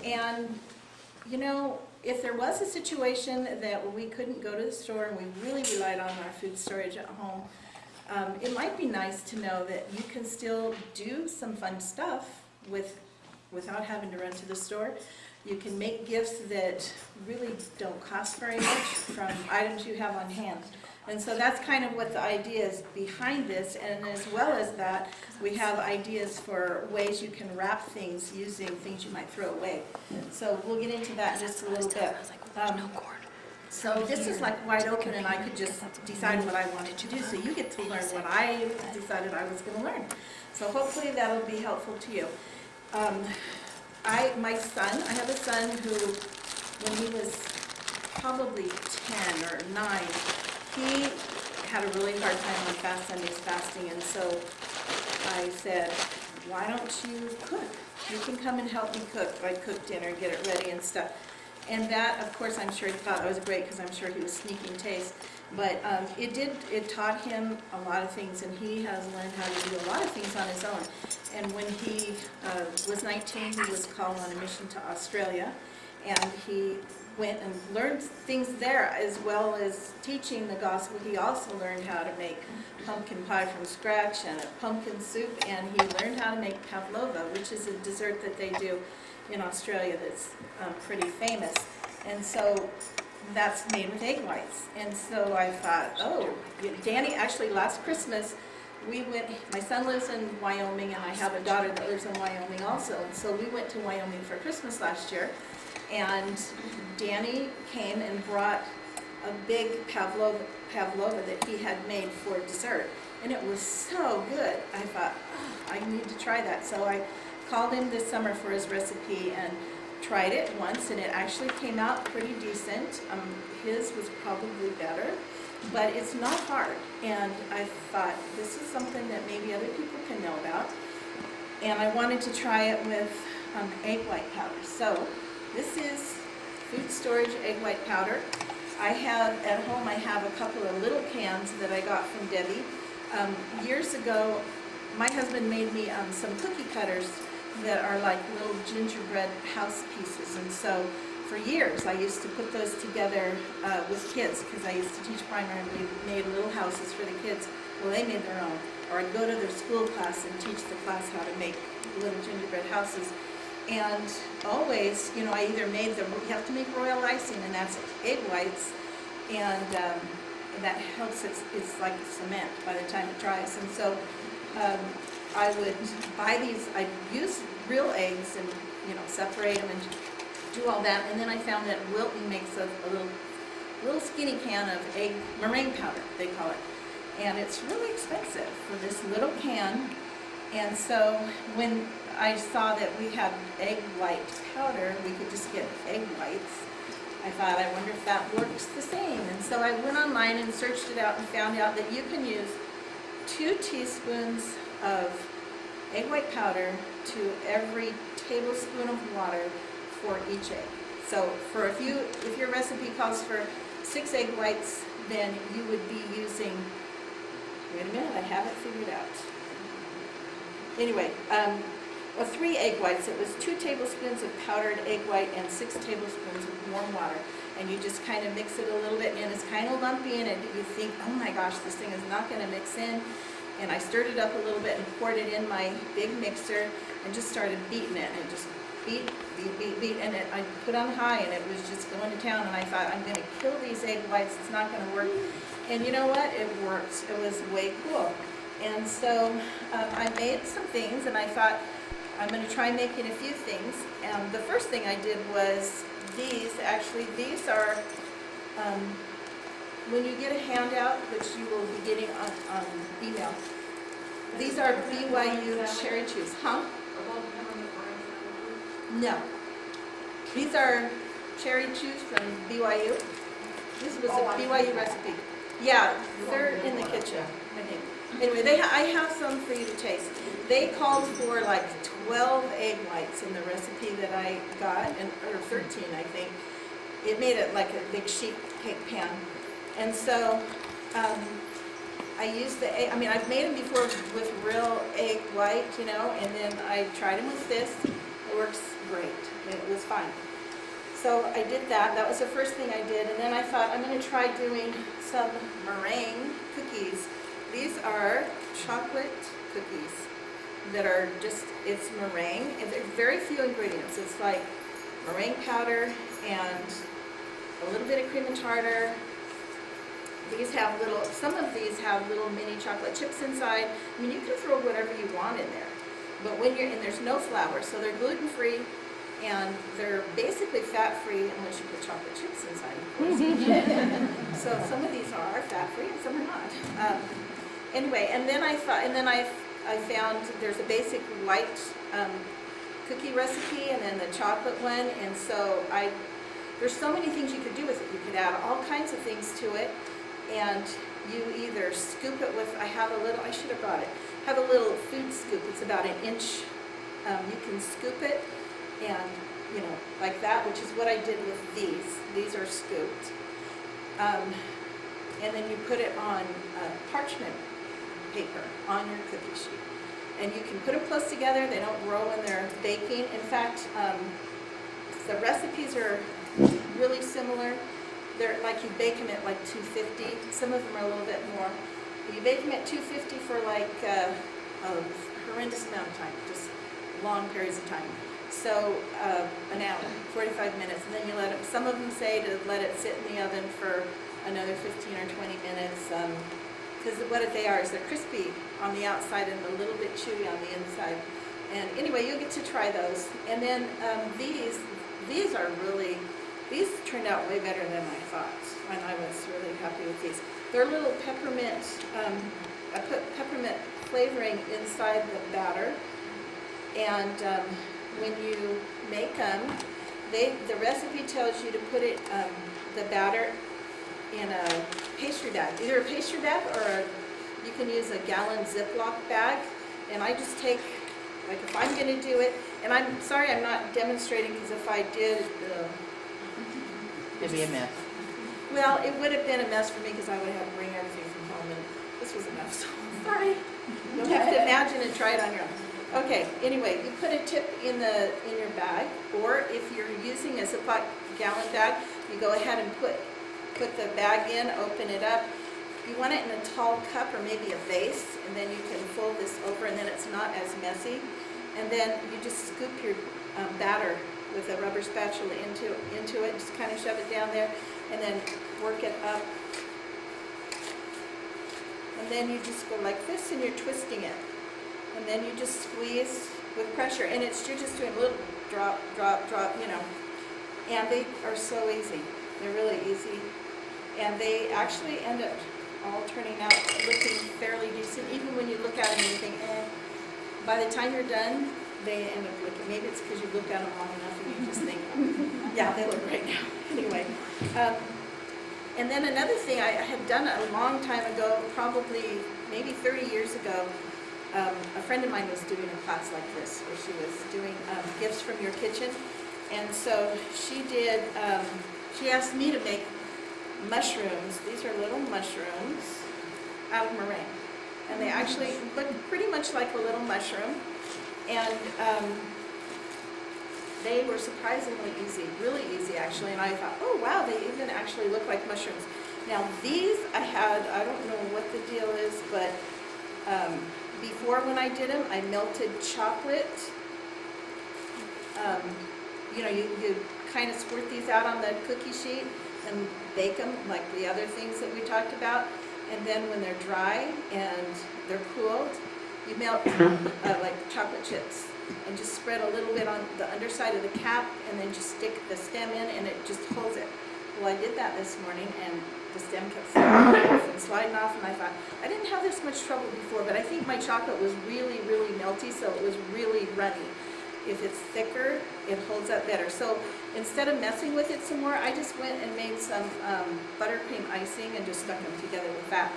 And, you know, if there was a situation that we couldn't go to the store and we really relied on our food storage at home, it might be nice to know that you can still do some fun stuff without having to run to the store. You can make gifts that really don't cost very much from items you have on hand. And so that's kind of what the idea is behind this, and as well as that, we have ideas for ways you can wrap things using things you might throw away. So we'll get into that in just a little bit. So this is like wide open, and I could just decide what I wanted to do, so you get to learn what I decided I was going to learn. So hopefully that'll be helpful to you. My son, I have a son who, when he was probably 10 or 9, he had a really hard time on fast Sundays fasting, and so I said, why don't you cook? You can come and help me cook. I'd cook dinner, get it ready and stuff. And that, of course, I'm sure he thought I was great because I'm sure he was sneaking taste. But it taught him a lot of things, and he has learned how to do a lot of things on his own. And when he was 19, he was called on a mission to Australia, and he went and learned things there, as well as teaching the gospel. He also learned how to make pumpkin pie from scratch and a pumpkin soup, and he learned how to make pavlova, which is a dessert that they do in Australia that's pretty famous. And so that's made with egg whites. And so I thought, oh, Danny, actually last Christmas, we went, my son lives in Wyoming, and I have a daughter that lives in Wyoming also. And so we went to Wyoming for Christmas last year, and Danny came and brought a big pavlova that he had made for dessert. And it was so good. I thought, oh, I need to try that. So I called him this summer for his recipe and tried it once, and it actually came out pretty decent. His was probably better, but it's not hard. And I thought, this is something that maybe other people can know about. And I wanted to try it with egg white powder. So this is food storage egg white powder. I have, at home, I have a couple of little cans that I got from Debbie. Years ago, my husband made me some cookie cutters that are like little gingerbread house pieces. And so for years, I used to put those together with kids, because I used to teach primary, and we made little houses for the kids. Well, they made their own. Or I'd go to their school class and teach the class how to make little gingerbread houses. And always, you know, I either made the, you have to make royal icing, and that's egg whites, and that helps, it's like cement by the time it dries. And so I would buy these, I'd use real eggs and, you know, separate them and do all that. And then I found that Wilton makes a little skinny can of egg meringue powder, they call it. And it's really expensive for this little can. And so when I saw that we had egg white powder, we could just get egg whites. I thought, I wonder if that works the same. And so I went online and searched it out and found out that you can use 2 teaspoons of egg white powder to every tablespoon of water for each egg. So for if your recipe calls for 6 egg whites, then you would be using, wait a minute, I have it figured out. Anyway, 3 egg whites. It was 2 tablespoons of powdered egg white and 6 tablespoons of warm water. And you just kind of mix it a little bit, and it's kind of lumpy, and you think, oh my gosh, this thing is not going to mix in. And I stirred it up a little bit and poured it in my big mixer and just started beating it, and just beat, and I put on high, and it was just going to town. And I thought, I'm going to kill these egg whites, it's not going to work. And you know what? It worked. It was way cool. And so I made some things, and I thought, I'm going to try making a few things. The first thing I did was these. Actually, these are, when you get a handout, which you will be getting on email, these are BYU cherry chews. Huh? No. These are cherry chews from BYU. This was a BYU recipe. Yeah, they're in the kitchen, I think. Anyway, I have some for you to taste. They called for like 12 egg whites in the recipe that I got, or 13, I think. It made it like a big sheet cake pan. And so I used the egg. I mean, I've made them before with real egg white, you know, and then I tried them with this. It works great. it was fine. So I did that. That was the first thing I did. And then I thought, I'm going to try doing some meringue cookies. These are chocolate cookies that are just, it's meringue. And there are very few ingredients. It's like meringue powder and a little bit of cream and tartar. These have little, some of these have little mini chocolate chips inside. I mean, you can throw whatever you want in there. But when you're, and there's no flour, so they're gluten-free. And they're basically fat-free unless you put chocolate chips inside, of course. So some of these are fat-free and some are not. Anyway, and then I thought, and then I found there's a basic white cookie recipe and then the chocolate one. And so there's so many things you could do with it. You could add all kinds of things to it. And you either scoop it with, I have a little, I should have brought it, have a little food scoop. It's about an inch. You can scoop it. And, you know, like that, which is what I did with these. These are scooped. And then you put it on parchment paper on your cookie sheet. And you can put them close together. They don't roll when they're baking. In fact, the recipes are really similar. They're like you bake them at like 250. Some of them are a little bit more. But you bake them at 250 for like a horrendous amount of time, just long periods of time. So an hour, 45 minutes, and then you let it, some of them say to let it sit in the oven for another 15 or 20 minutes, because what they are is they're crispy on the outside and a little bit chewy on the inside. And anyway, you'll get to try those. And then these are really, these turned out way better than I thought, and I was really happy with these. They're little peppermint, I put peppermint flavoring inside the batter, and when you make them, the recipe tells you to put it, the batter in a pastry bag, either a pastry bag or you can use a gallon Ziploc bag. And I just take, like if I'm going to do it, and I'm sorry I'm not demonstrating because if I did, it'd be a mess. Well, it would have been a mess for me because I would have to bring everything from home, and this was enough. So sorry, you'll have to imagine and try it on your own. Okay, anyway, you put a tip in your bag, or if you're using a Ziploc gallon bag, you go ahead and put the bag in, open it up. You want it in a tall cup or maybe a vase, and then you can fold this over, and then it's not as messy. And then you just scoop your batter with a rubber spatula into it, just kind of shove it down there, and then work it up. And then you just go like this, and you're twisting it. And then you just squeeze with pressure, and you're just doing a little drop, drop, drop, you know. And they are so easy. They're really easy. And they actually end up all turning out looking fairly decent. Even when you look at them and you think, by the time you're done, they end up looking, maybe it's because you look at them long enough and you just think, yeah, they look great now. Anyway. And then another thing I had done a long time ago, probably maybe 30 years ago, a friend of mine was doing a class like this, where she was doing gifts from your kitchen. And so she did, she asked me to make mushrooms. These are little mushrooms out of meringue. And they actually look pretty much like a little mushroom. And they were surprisingly easy, really easy actually. And I thought, oh wow, they even actually look like mushrooms. Now these I don't know what the deal is, but before when I did them, I melted chocolate. You know, you kind of squirt these out on the cookie sheet and bake them like the other things that we talked about. And then when they're dry and they're cooled, you melt like chocolate chips and just spread a little bit on the underside of the cap and then just stick the stem in and it just holds it. Well, I did that this morning and the stem kept sliding off and I thought, I didn't have this much trouble before, but I think my chocolate was really, really melty, so it was really runny. If it's thicker, it holds up better. So instead of messing with it some more, I just went and made some buttercream icing and just stuck them together with that.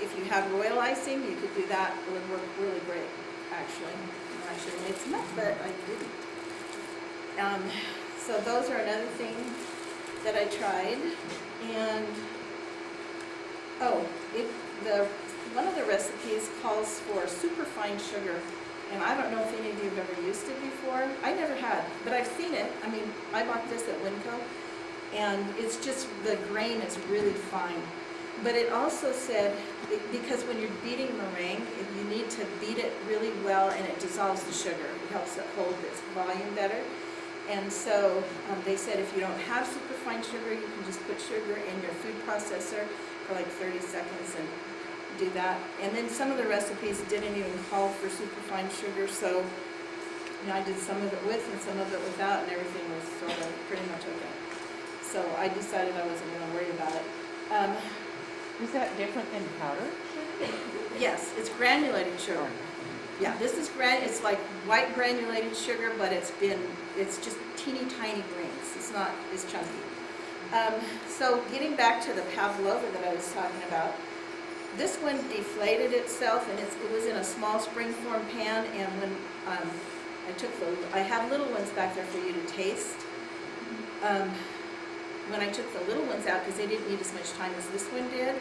If you have royal icing, you could do that. It would work really great, actually. I should have made some up, but I didn't. So those are another thing that I tried. And, one of the recipes calls for superfine sugar. And I don't know if any of you have ever used it before. I never had, but I've seen it. I mean, I bought this at Winco, and it's just, the grain is really fine. But it also said, because when you're beating meringue, you need to beat it really well, and it dissolves the sugar. It helps it hold its volume better. And so they said if you don't have superfine sugar, you can just put sugar in your food processor for like 30 seconds and do that. And then some of the recipes didn't even call for superfine sugar, so I did some of it with and some of it without, and everything was sort of pretty much okay. So I decided I wasn't going to worry about it. Is that different than powder sugar? Yes, it's granulated sugar. Yeah, this is it's like white granulated sugar, but it's just teeny tiny grains. It's not as chunky. So getting back to the pavlova that I was talking about, this one deflated itself, and it was in a small springform pan, and when I have little ones back there for you to taste. When I took the little ones out, because they didn't need as much time as this one did,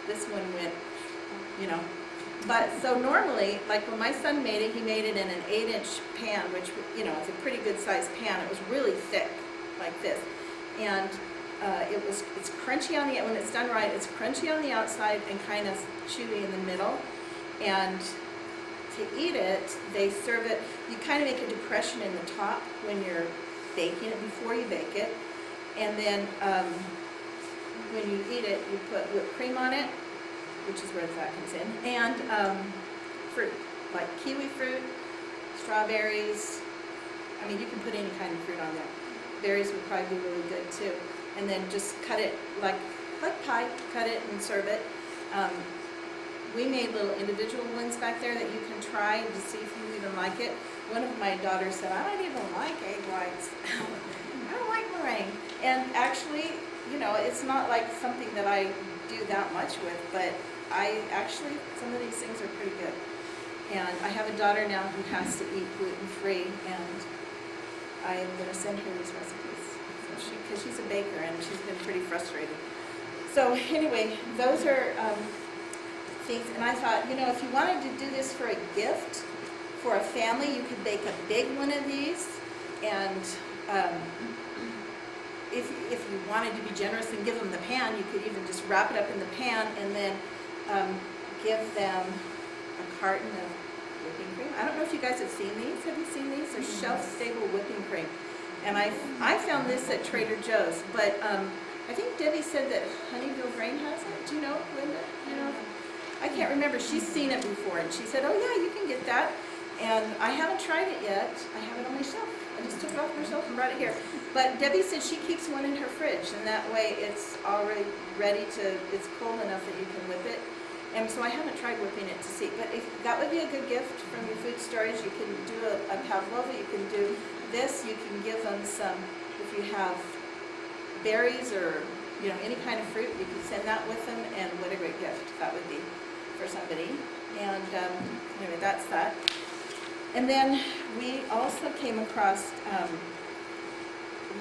this one went, But so normally, like when my son made it, he made it in an 8-inch pan, which, it's a pretty good sized pan. It was really thick, like this. And it's crunchy on when it's done right, it's crunchy on the outside and kind of chewy in the middle. And to eat it, they serve it, you kind of make a depression in the top when you're baking it before you bake it. And then when you eat it, you put whipped cream on it, which is where the fat comes in, and fruit, like kiwi fruit, strawberries. I mean, you can put any kind of fruit on there. Berries would probably be really good too. And then just cut it like pie, cut it and serve it. We made little individual ones back there that you can try to see if you even like it. One of my daughters said, I don't even like egg whites. I don't like meringue. And actually, it's not like something that I do that much with, but some of these things are pretty good. And I have a daughter now who has to eat gluten-free, and I'm going to send her these recipes. Because she's a baker, and she's been pretty frustrated. So anyway, those are things, and I thought, if you wanted to do this for a gift for a family, you could bake a big one of these, and if you wanted to be generous and give them the pan, you could even just wrap it up in the pan and then give them a carton of whipping cream. I don't know if you guys have seen these. Have you seen these? They're shelf-stable whipping cream. And I found this at Trader Joe's, but I think Debbie said that Honeyville Grain has it. Do you know, Linda? I can't remember. She's seen it before, and she said, oh yeah, you can get that. And I haven't tried it yet. I have it on my shelf. I just took it off my shelf and brought it here. But Debbie said she keeps one in her fridge, and that way it's already ready it's cold enough that you can whip it. And so I haven't tried whipping it to see. But if that would be a good gift from your food storage. You can do a pavlova, you can do this, you can give them some, if you have berries or any kind of fruit, you can send that with them, and what a great gift that would be for somebody. And anyway, that's that. And then we also came across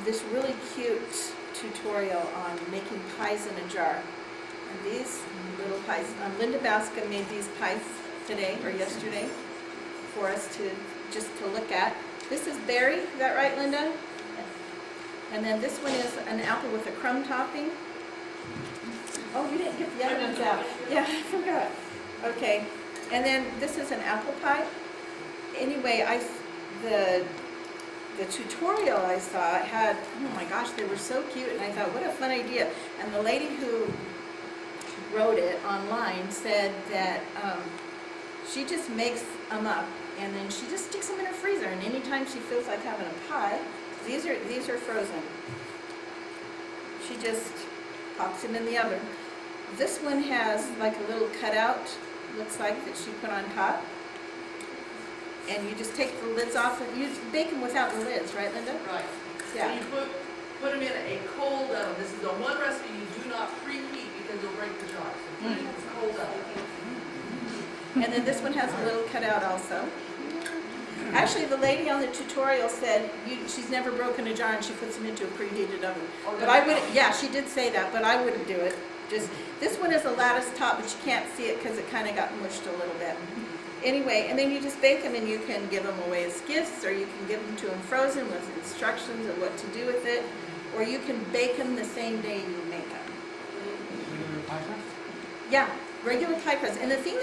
this really cute tutorial on making pies in a jar. And these little pies, Linda Bascom made these pies today or yesterday for us to look at. This is berry, is that right, Linda? Yes. And then this one is an apple with a crumb topping. Oh, you didn't get the other ones out. Yeah, I forgot. Okay. And then this is an apple pie. Anyway, the tutorial I saw had, oh my gosh, they were so cute, and I thought, what a fun idea. And the lady who wrote it online said that she just makes them up, and then she just sticks them in her freezer, and anytime she feels like having a pie, these are frozen. She just pops them in the oven. This one has like a little cutout, looks like, that she put on top. And you just take the lids off, and you bake them without the lids, right, Linda? Right. Yeah. So you put them in a cold oven. This is the one recipe you do not preheat because you'll break the jar. So put it in a cold oven. And then this one has a little cutout also. Actually, the lady on the tutorial said she's never broken a jar, and she puts them into a preheated oven. Oh, but I wouldn't. Yeah, she did say that, but I wouldn't do it. Just this one is a lattice top, but you can't see it because it kind of got mushed a little bit. anyway, and then you just bake them, and you can give them away as gifts, or you can give them to them frozen with instructions of what to do with it, or you can bake them the same day you make them. Regular pie crust? Yeah, regular pie crust. And the thing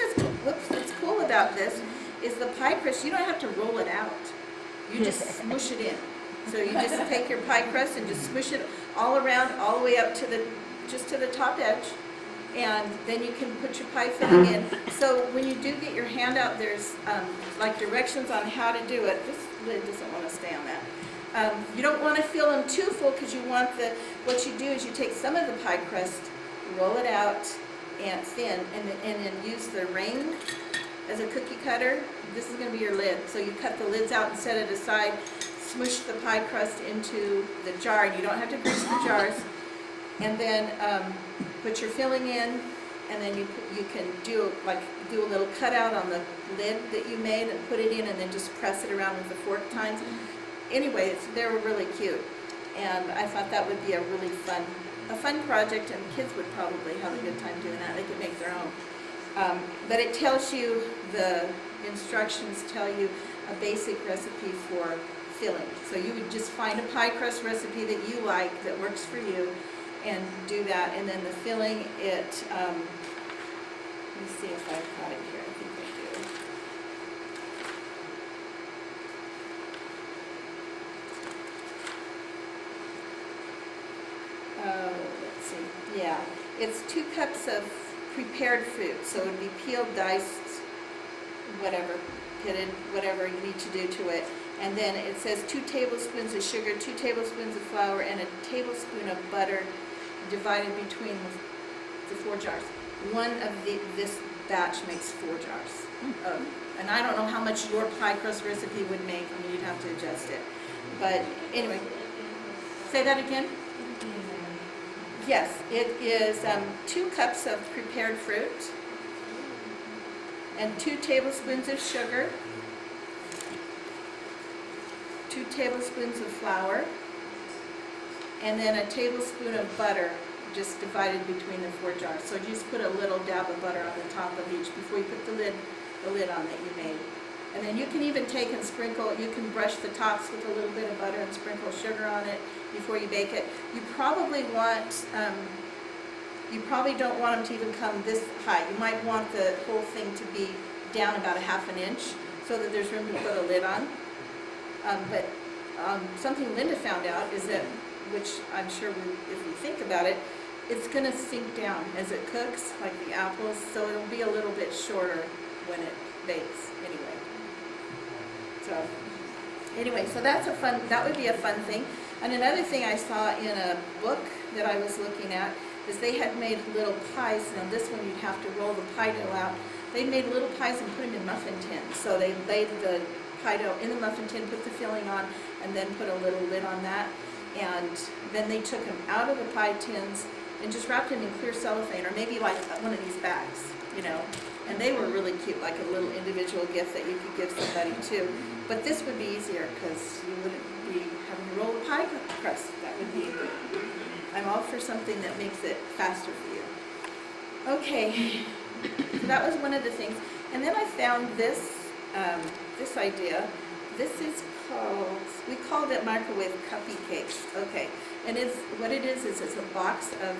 that's cool about this is the pie crust, you don't have to roll it out. You just smush it in. So you just take your pie crust and just smush it all around, all the way up to just to the top edge. And then you can put your pie filling in. So when you do get your handout, there's like directions on how to do it. This lid doesn't want to stay on that. You don't want to fill them too full, because you want what you do is you take some of the pie crust, roll it out and thin, and then use the ring as a cookie cutter. This is going to be your lid. So you cut the lids out and set it aside, smush the pie crust into the jar. You don't have to grease the jars. And then put your filling in, and then you can do a little cutout on the lid that you made and put it in, and then just press it around with the fork tines. Anyway, they were really cute, and I thought that would be a really fun project, and kids would probably have a good time doing that. They could make their own. But it tells you, the instructions tell you a basic recipe for filling. So you would just find a pie crust recipe that you like, that works for you, and do that. And then the filling, let me see if I've got it here. I think I do. Let's see. Yeah, it's 2 cups of prepared fruit. So it would be peeled, diced, whatever, pitted, whatever you need to do to it. And then it says 2 tablespoons of sugar, 2 tablespoons of flour, and a tablespoon of butter, divided between the 4 jars. One of this batch makes 4 jars. And I don't know how much your pie crust recipe would make. I mean, you'd have to adjust it. But anyway, say that again? Yes, it is 2 cups of prepared fruit, and 2 tablespoons of sugar, 2 tablespoons of flour, and then a tablespoon of butter, just divided between the 4 jars. So just put a little dab of butter on the top of each before you put the lid on that you made. And then you can even take and sprinkle, you can brush the tops with a little bit of butter and sprinkle sugar on it before you bake it. You probably don't want them to even come this high. You might want the whole thing to be down about a ½ inch so that there's room to put a lid on. But something Linda found out is that, which I'm sure if we think about it, it's going to sink down as it cooks, like the apples, so it'll be a little bit shorter when it bakes anyway. So that would be a fun thing. And another thing I saw in a book that I was looking at is they had made little pies. Now this one you'd have to roll the pie dough out. They made little pies and put them in muffin tins. So they laid the pie dough in the muffin tin, put the filling on, and then put a little lid on that. And then they took them out of the pie tins and just wrapped them in clear cellophane, or maybe like one of these bags, you know. And they were really cute, like a little individual gift that you could give somebody too. But this would be easier because you wouldn't be having to roll the pie crust. That would be, I'm all for something that makes it faster for you. Okay, so that was one of the things. And then I found this idea. This is called, we called it microwave Cupcakes. Okay, and what it is it's a box of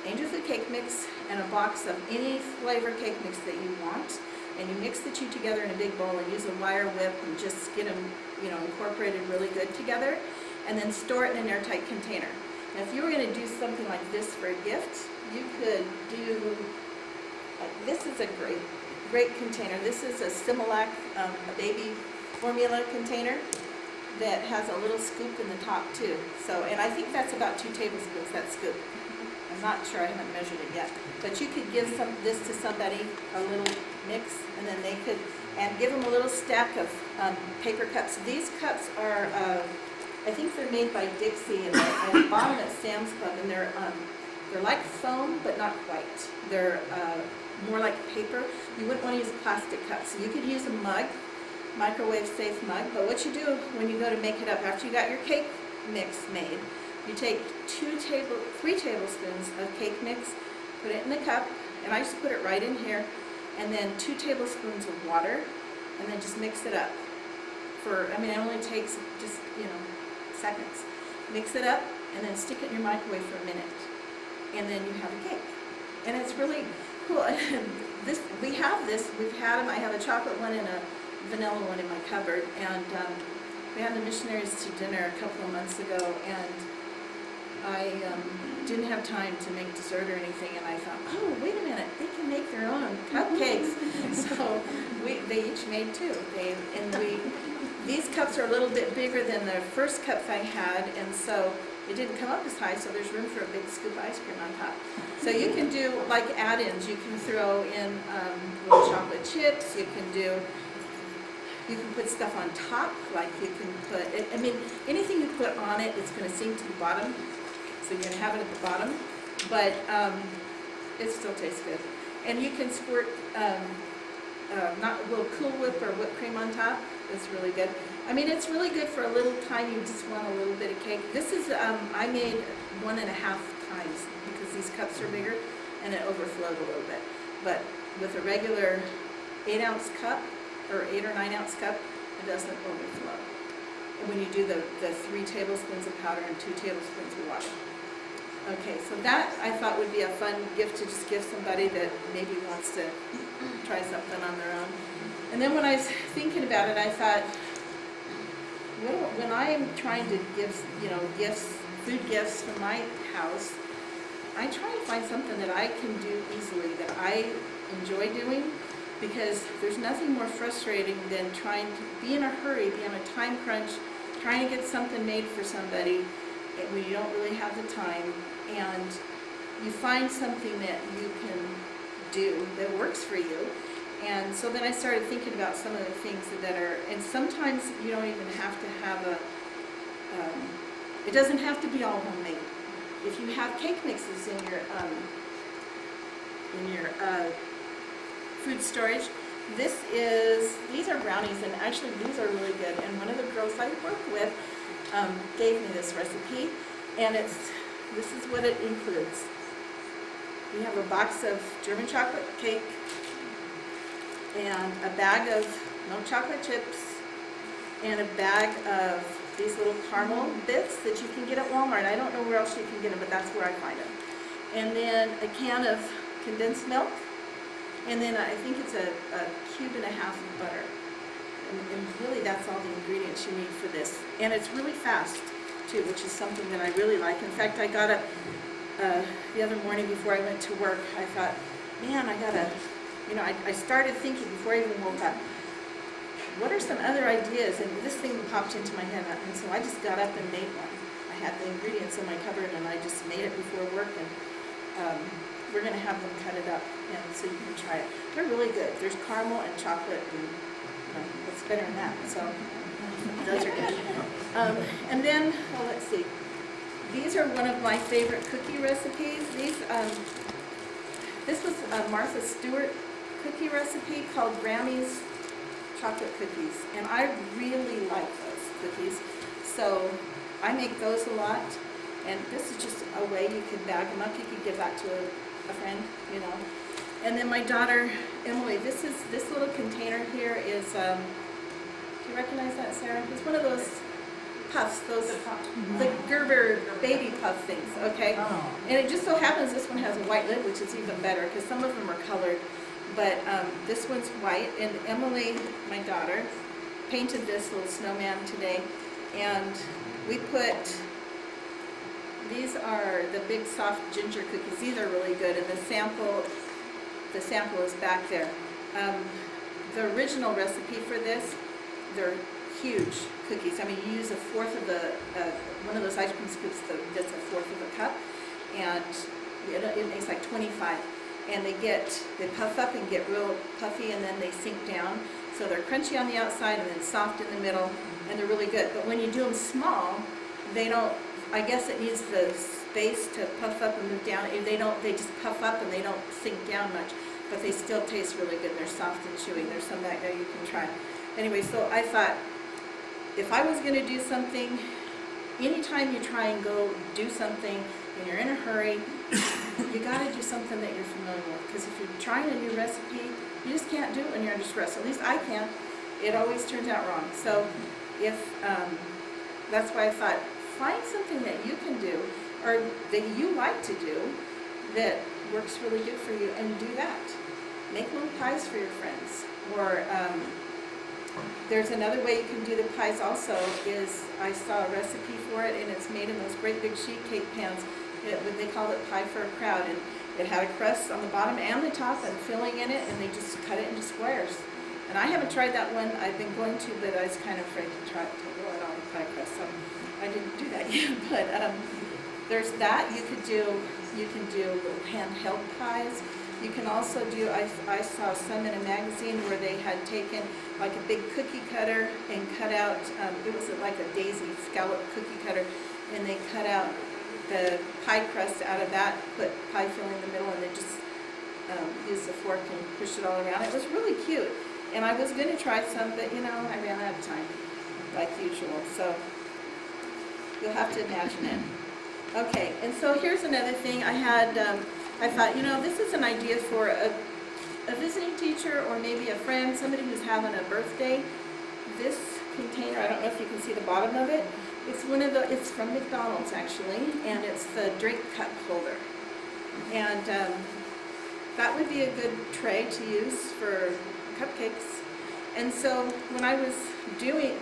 angel food cake mix and a box of any flavor cake mix that you want, and you mix the 2 together in a big bowl and use a wire whip and just get them, incorporated really good together, and then store it in an airtight container. Now, if you were going to do something like this for a gift, you could do, this is a great container. This is a Similac, a baby formula container that has a little scoop in the top too. So, and I think that's about 2 tablespoons, that scoop. I'm not sure, I haven't measured it yet. But you could give this to somebody, a little mix, and then they could, and give them a little stack of paper cups. These cups are, I think they're made by Dixie, and I bought them at Sam's Club, and they're like foam, but not quite. They're more like paper. You wouldn't want to use plastic cups. So you could use a mug, microwave safe mug, but what you do when you go to make it up, after you got your cake mix made, you take 3 tablespoons of cake mix, put it in the cup, and I just put it right in here, and then 2 tablespoons of water, and then just mix it up for, I mean, it only takes just, seconds. Mix it up, and then stick it in your microwave for a minute, and then you have a cake. And it's really cool. We've had them, I have a chocolate one and a vanilla one in my cupboard, and we had the missionaries to dinner a couple of months ago, and I didn't have time to make dessert or anything, and I thought, oh, wait a minute, they can make their own cupcakes. So they each made 2. These cups are a little bit bigger than the first cups I had, and so it didn't come up as high, so there's room for a big scoop of ice cream on top. So you can do like add-ins. You can throw in little chocolate chips. You can put stuff on top, like you can put, I mean, anything you put on it, it's going to sink to the bottom. So you're going to have it at the bottom, but it still tastes good. And you can squirt not a little Cool Whip or whipped cream on top. It's really good. I mean, it's really good for a little time you just want a little bit of cake. This is, I made 1.5 times because these cups are bigger and it overflowed a little bit. But with a regular 8-ounce cup or 8 or 9 ounce cup, it doesn't overflow. When you do the 3 tablespoons of powder and 2 tablespoons of water. Okay, so that I thought would be a fun gift to just give somebody that maybe wants to try something on their own. And then when I was thinking about it, I thought, when I am trying to give, gifts, food gifts from my house, I try and find something that I can do easily, that I enjoy doing, because there's nothing more frustrating than trying to be in a hurry, be on a time crunch, trying to get something made for somebody when you don't really have the time, and you find something that you can do that works for you. And so then I started thinking about some of the things that are, and sometimes you don't even have to have it doesn't have to be all homemade. If you have cake mixes in your food storage, these are brownies, and actually these are really good. And one of the girls I work with gave me this recipe, and this is what it includes. We have a box of German chocolate cake, and a bag of milk chocolate chips, and a bag of these little caramel bits that you can get at Walmart. I don't know where else you can get them, but that's where I find them. And then a can of condensed milk, and then I think it's a cube and a half of butter. And really that's all the ingredients you need for this. And it's really fast too, which is something that I really like. In fact, I got up the other morning before I went to work. I thought, man, I started thinking before I even woke up, what are some other ideas? And this thing popped into my head, and so I just got up and made one. I had the ingredients in my cupboard, and I just made it before work, and we're going to have them cut it up, and so you can try it. They're really good. There's caramel and chocolate, and what's better than that? So those are good. And then, well, let's see. These are one of my favorite cookie recipes. This was a Martha Stewart cookie recipe called Brownies chocolate cookies, and I really like those cookies, so I make those a lot. And this is just a way you could bag them up. You could give that to a friend, And then my daughter Emily, this little container here is, do you recognize that, Sarah? It's one of those puffs, the Gerber baby puff things, okay? Oh. And it just so happens this one has a white lid, which is even better because some of them are colored. But this one's white, and Emily, my daughter, painted this little snowman today, and we put, these are the big soft ginger cookies. These are really good, and the sample is back there. The original recipe for this, they're huge cookies. I mean, you use a fourth of one of those ice cream scoops that's a fourth of a cup, and it makes like 25. And they puff up and get real puffy, and then they sink down. So they're crunchy on the outside and then soft in the middle, and they're really good. But when you do them small, they don't, I guess it needs the space to puff up and move down. They just puff up and they don't sink down much, but they still taste really good. They're soft and chewy. There's some back there you can try. Anyway, so I thought, if I was going to do something, anytime you try and go do something and you're in a hurry, you got to do something that you're familiar with. Because if you're trying a new recipe, You just can't do it when you're under stress. At least I can't. It always turns out wrong. So if, that's why I thought, find something that you can do or that you like to do that works really good for you and do that. Make little pies for your friends. Or there's another way you can do the pies also is I saw a recipe for it and it's made in those great big sheet cake pans. They call it pie for a crowd, and it had a crust on the bottom and the top and filling in it, and they just cut it into squares. And I haven't tried that one. I've been going to, but I was kind of afraid to try it to roll it on the pie crust, so I didn't do that yet. But there's that. You can do little handheld pies. You can also do, I saw some in a magazine where they had taken like a big cookie cutter and cut out, it was like a daisy scallop cookie cutter, and they cut out the pie crust out of that, put pie filling in the middle, and they just used the fork and pushed it all around. It was really cute. And I was going to try some, but you know, I ran out of time, like usual. So you'll have to imagine it. Okay, and so here's another thing. I thought, you know, this is an idea for a visiting teacher or maybe a friend, somebody who's having a birthday. This container, I don't know if you can see the bottom of it. It's from McDonald's actually, and it's the drink cup holder. And that would be a good tray to use for cupcakes. And so when I was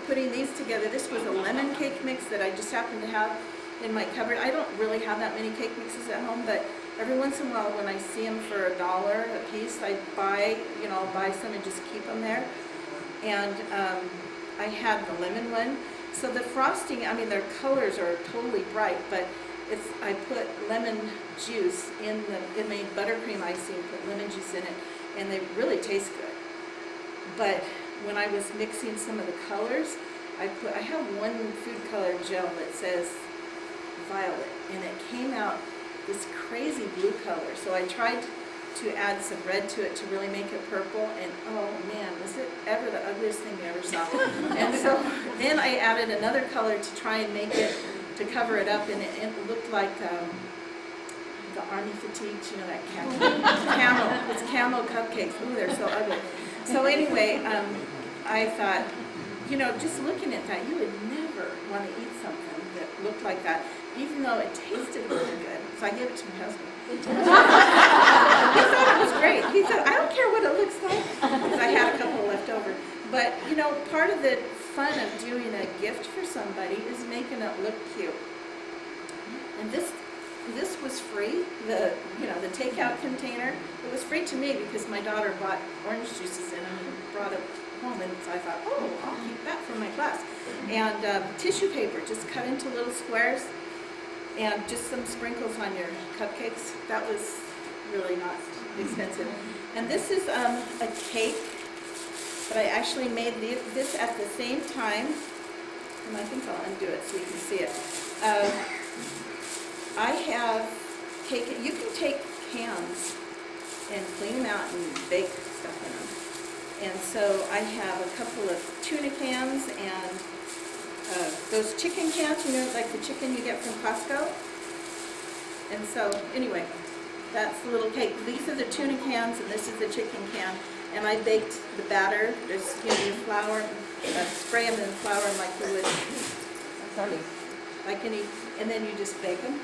putting these together, this was a lemon cake mix that I just happened to have in my cupboard. I don't really have that many cake mixes at home, but every once in a while when I see them for $1 a piece, I buy some and just keep them there. And I had the lemon one. So the frosting, I mean, their colors are totally bright, but I put lemon juice it made buttercream icing, put lemon juice in it, and they really taste good. But when I was mixing some of the colors, I have one food color gel that says violet, and it came out this crazy blue color. So I tried to add some red to it to really make it purple, and oh man, was it ever the ugliest thing you ever saw. And so then I added another color to try and make it, to cover it up, and it looked like the army fatigues, you know, that camel. It's camel cupcakes. Ooh, they're so ugly. So anyway, I thought, you know, just looking at that, you would never want to eat something that looked like that, even though it tasted really good. So I gave it to my husband. He thought it was great. He said, I don't care what it looks like, because I had a couple left over. But, you know, part of the fun of doing a gift for somebody is making it look cute. And this was free, the takeout container. It was free to me because my daughter bought orange juices in them and brought it home, and so I thought, oh, I'll keep that for my class. And tissue paper, just cut into little squares, and just some sprinkles on your cupcakes. That was really not expensive. And this is a cake, but I actually made this at the same time, and I think I'll undo it so you can see it. I have cake. You can take cans and clean them out and bake stuff in them. And so I have a couple of tuna cans and those chicken cans, you know, like the chicken you get from Costco. And so, anyway, that's the little cake. These are the tuna cans, and this is the chicken can. And I baked the batter. There's, you know, your flour, spray them in flour like you would, like any, and then you just bake them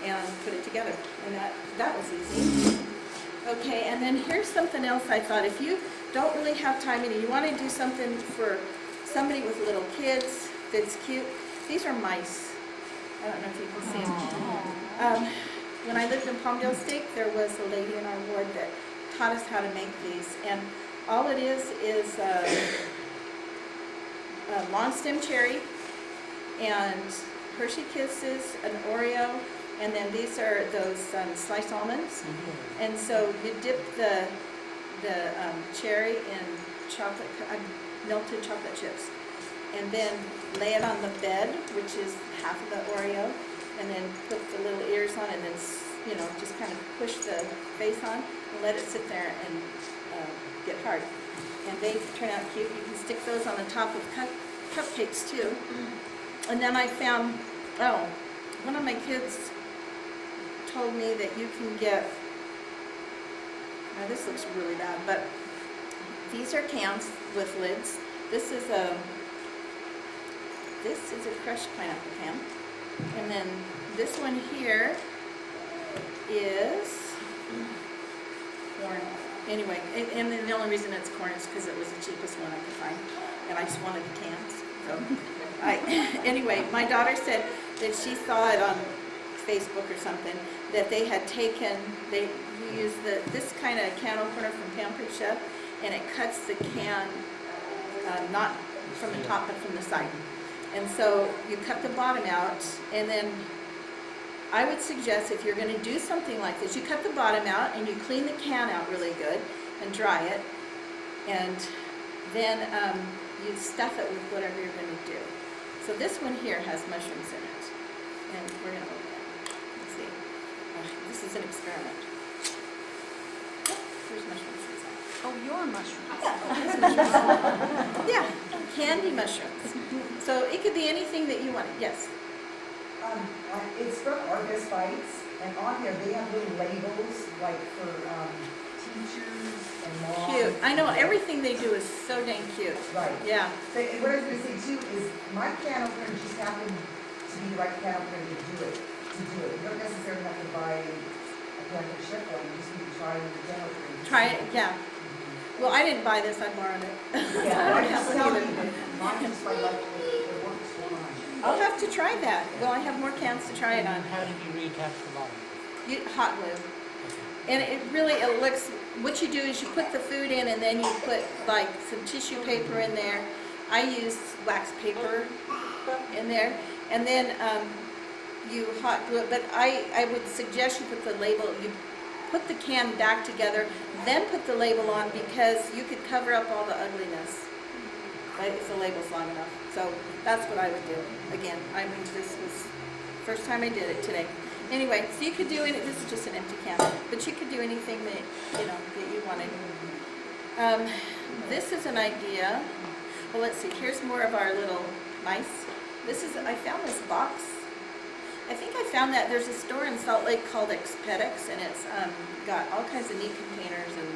and put it together. And that was easy. Okay, and then here's something else I thought. If you don't really have time and you want to do something for somebody with little kids that's cute, these are mice. I don't know if you can see them. When I lived in Palmdale State, there was a lady in our ward that taught us how to make these. And all it is a long stem cherry and Hershey Kisses, an Oreo, and then these are those sliced almonds. Mm-hmm. And so you dip the cherry in melted chocolate chips, and then lay it on the bed, which is half of the Oreo, and then put the little ears on, and then, you know, just kind of push the face on and let it sit there and get hard. And they turn out cute. You can stick those on the top of cupcakes too. And then I found, one of my kids told me that you can get, now this looks really bad, but these are cans with lids. This is a crushed pineapple can. And then this one here is corn. Anyway, and then the only reason it's corn is because it was the cheapest one I could find, and I just wanted the cans. So, anyway, my daughter said that she saw it on Facebook or something, that they had taken, we use this kind of can opener from Pantry, and it cuts the can not from the top but from the side. And so you cut the bottom out, and then I would suggest if you're going to do something like this, you cut the bottom out and you clean the can out really good and dry it, and then you stuff it with whatever you're going to do. So this one here has mushrooms in it, and we're going to open it. Let's see. This is an experiment. Oh, there's mushrooms inside. Oh, your mushrooms. Yeah, there's mushrooms. Yeah, candy mushrooms. So it could be anything that you wanted. Yes. It's from Argus Bites, and on here they have little labels like for teachers and moms. Cute. I know everything they do is so dang cute. Right. Yeah. So, and what I was going to say too is my can opener just happened to be the right can opener to do it. You don't necessarily have to buy a Pantry chip one. You just need to try the can opener. Try it. Yeah. Well, I didn't buy this. I borrowed it. Yeah, I I'm don't have just one telling either. you that mine just like it works fine. I'll have to try that. Well, I have more cans to try it on. How did you reattach the bottom? Hot glue. And it looks, what you do is you put the food in, and then you put like some tissue paper in there. I use wax paper in there, and then you hot glue it. But I would suggest you put the label, you put the can back together, then put the label on, because you could cover up all the ugliness, right, if the label's long enough. So that's what I would do. Again, I mean, this was first time I did it today. Anyway, so you could do it. This is just an empty can, but you could do anything that that you wanted. This is an idea. Well, let's see. Here's more of our little mice. I found this box. I think I found that there's a store in Salt Lake called Expedix, and it's got all kinds of neat containers and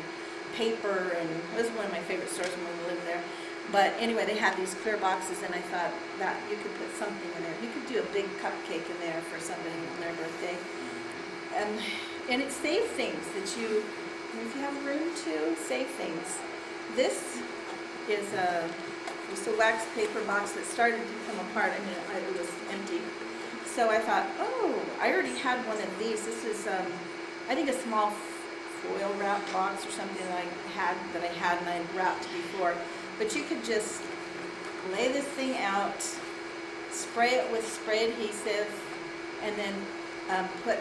paper, and it was one of my favorite stores when we lived there. But anyway, they had these clear boxes, and I thought that you could put something in there. You could do a big cupcake in there for somebody on their birthday. And it saves things that if you have room to, save things. This is just a wax paper box that started to come apart. I mean, it was empty. So I thought, oh, I already had one of these. This is, I think, a small foil wrap box or something that I had and I'd wrapped before. But you could just lay this thing out, spray it with spray adhesive, and then put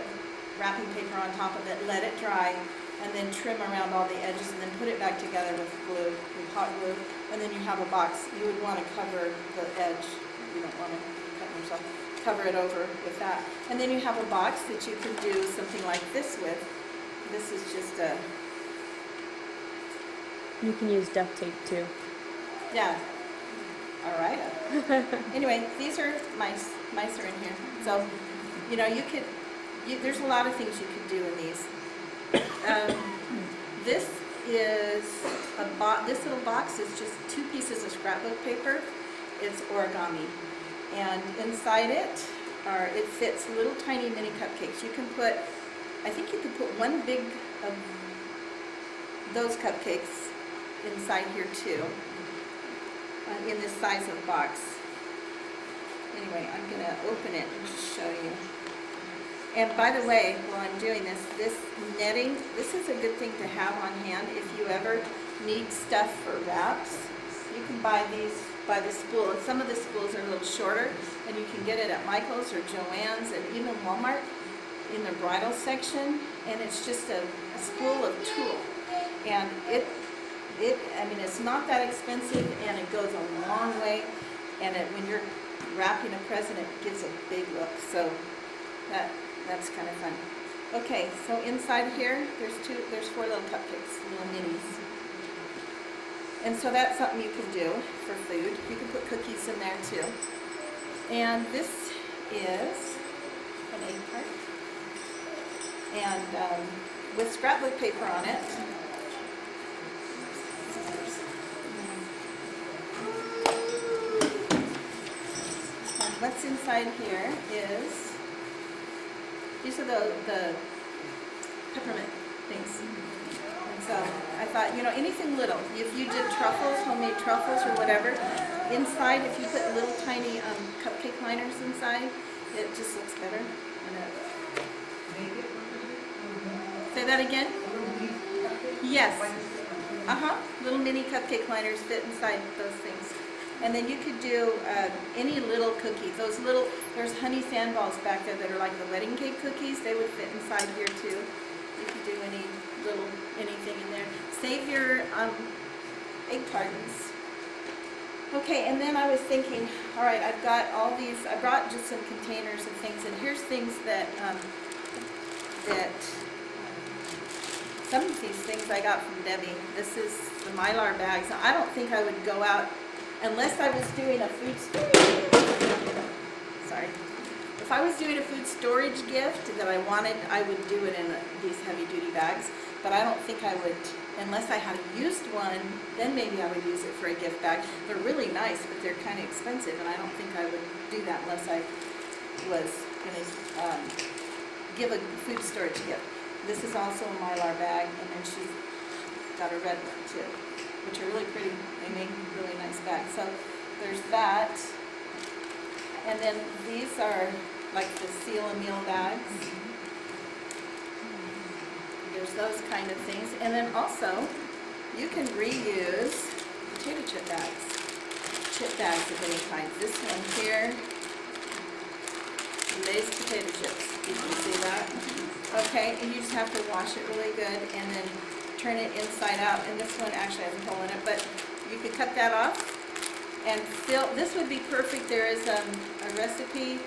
wrapping paper on top of it, let it dry, and then trim around all the edges, and then put it back together with glue, with hot glue, and then you have a box. You would want to cover the edge. You don't want to cut yourself. Cover it over with that. And then you have a box that you could do something like this with. This is just a... You can use duct tape too. Yeah. All right. Anyway, these are mice. Mice are in here. So, there's a lot of things you could do in these. This is this little box is just 2 pieces of scrapbook paper. It's origami. And inside it fits little tiny mini cupcakes. You can put, I think you could put one big of those cupcakes inside here too. In this size of box. Anyway, I'm going to open it and just show you. And by the way, while I'm doing this netting, this is a good thing to have on hand if you ever need stuff for wraps. You can buy these by the spool. And some of the spools are a little shorter, and you can get it at Michael's or Joann's and even Walmart in the bridal section. And it's just a spool of tulle. And it's not that expensive, and it goes a long way, and when you're wrapping a present, it gives a big look, so that's kind of fun. Okay, so inside here, there's 4 little cupcakes, little minis. And so that's something you can do for food. You can put cookies in there too. And this is an egg tart, and with scrapbook paper on it. what's inside here is, these are the peppermint things. And so I thought, you know, anything little. If you did truffles, homemade truffles or whatever, inside, if you put little tiny cupcake liners inside, it just looks better. And say that again? Yes. Little mini cupcake liners fit inside those things. And then you could do any little cookie. Those little, there's honey sandballs back there that are like the wedding cake cookies. They would fit inside here too. You could do any little, anything in there. Save your egg cartons. Okay, and then I was thinking, all right, I've got all these, I brought just some containers of things, and here's things that, some of these things I got from Debbie. This is the Mylar bags. I don't think I would go out unless I was doing a food storage. Sorry. If I was doing a food storage gift that I wanted, I would do it in these heavy-duty bags. But I don't think I would, unless I had used one, then maybe I would use it for a gift bag. They're really nice, but they're kind of expensive, and I don't think I would do that unless I was going to give a food storage gift. This is also a Mylar bag, and then she's got a red one too, which are really pretty. They make really nice bags. So there's that. And then these are like the seal a meal bags. There's those kind of things. And then also, you can reuse potato chip bags. Chip bags of any kind. This one here, Lay's potato chips. You can see that? Okay, and you just have to wash it really good and then turn it inside out. And this one actually has a hole in it, but you could cut that off and fill. This would be perfect. There is a recipe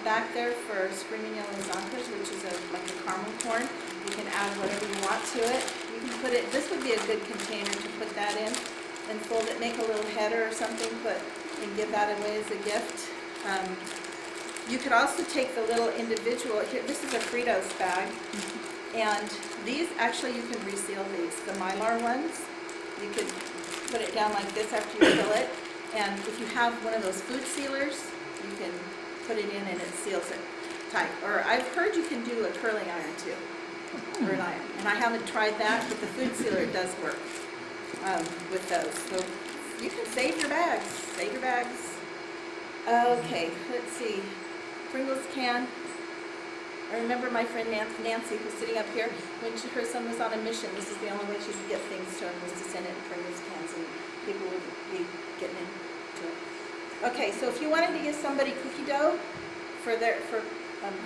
back there for screaming yellow zonkers, which is like a caramel corn. You can add whatever you want to it. You can put it, this would be a good container to put that in and fold it, make a little header or something, and give that away as a gift. You could also take the little individual, here, this is a Fritos bag, and these, actually you can reseal these, the Mylar ones. You could put it down like this after you fill it, and if you have one of those food sealers, you can put it in and it seals it tight. Or I've heard you can do a curling iron too, or an iron, and I haven't tried that, but the food sealer does work with those. So you can save your bags, Okay, let's see. Pringles can. I remember my friend Nancy, who's sitting up here, when her son was on a mission, this is the only way she could get things to him, was to send it in Pringles cans, and people would be getting into it. Okay, so if you wanted to give somebody cookie dough for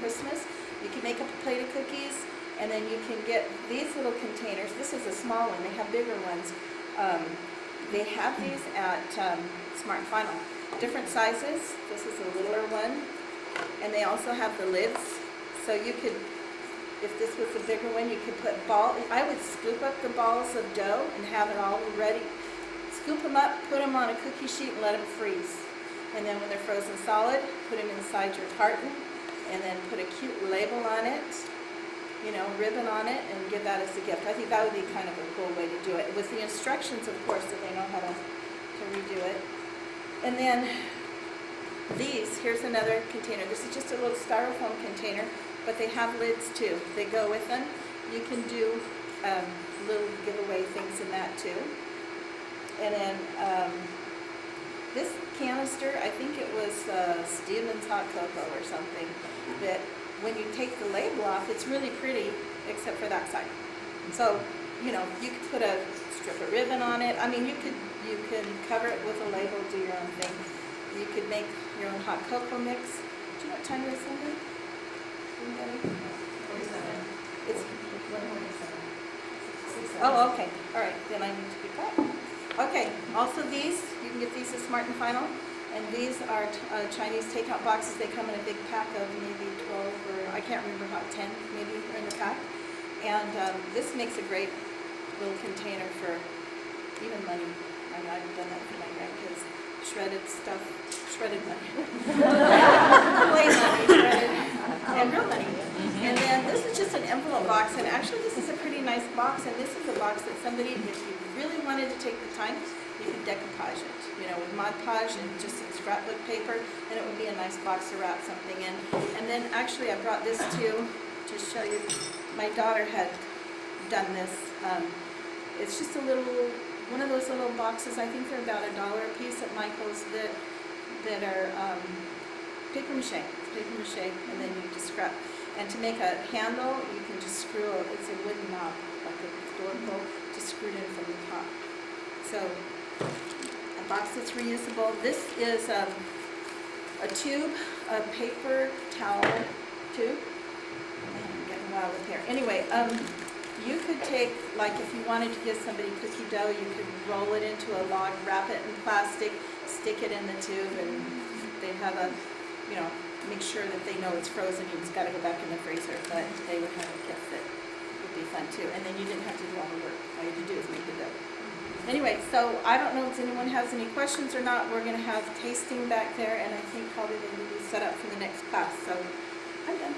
Christmas, you can make up a plate of cookies, and then you can get these little containers. This is a small one. They have bigger ones. They have these at Smart & Final. Different sizes. This is a littler one. And they also have the lids. So you could, if this was a bigger one, you could put I would scoop up the balls of dough and have it all ready. Scoop them up, put them on a cookie sheet, and let them freeze. And then when they're frozen solid, put them inside your carton, and then put a cute label on it, you know, ribbon on it, and give that as a gift. I think that would be kind of a cool way to do it. With the instructions, of course, that they know how to redo it. And then here's another container. This is just a little styrofoam container, but they have lids too. They go with them. You can do little giveaway things in that too. And then this canister, I think it was Stevens hot cocoa or something, that when you take the label off, it's really pretty, except for that side. So, you know, you could put a strip of ribbon on it. I mean, you can cover it with a label, do your own thing. You could make your own hot cocoa mix. Do you know what time it is, Cindy? Anybody? 47. It's 1:47. Oh, okay. All right, then I need to be quiet. Okay, also these, you can get these at Smart & Final, and these are Chinese takeout boxes. They come in a big pack of maybe 12 or, I can't remember how, 10 maybe are in the pack. And this makes a great little container for even money. I mean, I've done that for my grandkids. Shredded stuff, shredded money. Play money, shredded, and real money. And then this is just an envelope box, and actually this is a pretty nice box, and this is a box that somebody, if you really wanted to take the time, you could decoupage it, with Mod Podge and just some scrapbook paper, and it would be a nice box to wrap something in. And then actually I brought this to show you. My daughter had done this. It's just a little, one of those little boxes, I think they're about $1 a piece at Michael's that are paper mache, and then you just scrap. And to make a handle, you can just screw it's a wooden knob, like a door pull, just screw it in from the top. So, a box that's reusable. This is a tube, a paper towel tube. Man, I'm getting wild with hair. Anyway, you could take, like if you wanted to give somebody cookie dough, you could roll it into a log, wrap it in plastic, stick it in the tube, and they have a, make sure that they know it's frozen. You just got to go back in the freezer, but they would have a gift that would be fun too. And then you didn't have to do all the work. All you had to do is make the dough. Anyway, so I don't know if anyone has any questions or not. We're going to have tasting back there, and I think probably they will be set up for the next class. So I'm done.